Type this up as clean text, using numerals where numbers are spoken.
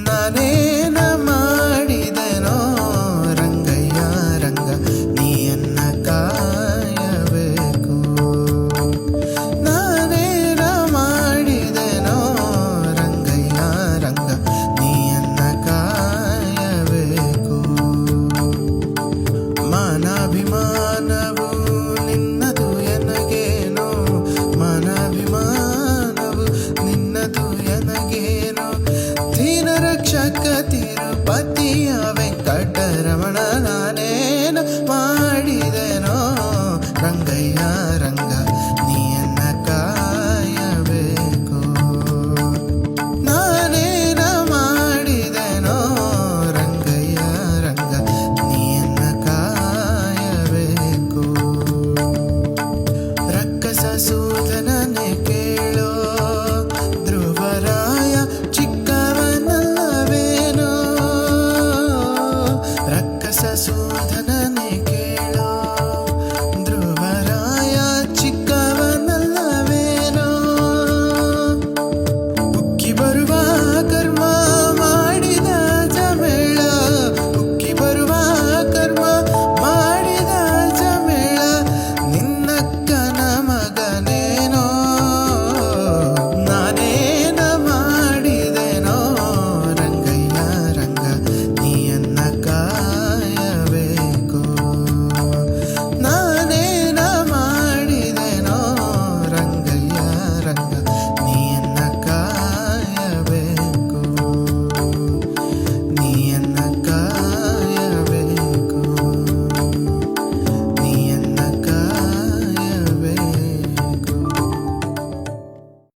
ನಾನೇನ ಮಾಡಿದೆನೋ ರಂಗಯ್ಯ ರಂಗ ನೀಯನ್ನ ಕಾಯಬೇಕು. ನಾನೇನ ಮಾಡಿದೆನೋ ರಂಗಯ್ಯ ರಂಗ ನೀಯನ್ನ ಕಾಯಬೇಕು. ಮಾನಾಭಿಮಾನವು ನಿನ್ನದು ಎನಗೇನೋ, ಮಾನಾಭಿಮಾನವು ನಿನ್ನದು ಎನಗೇನೋ. ದೀನ ರಕ್ಷಕತಿ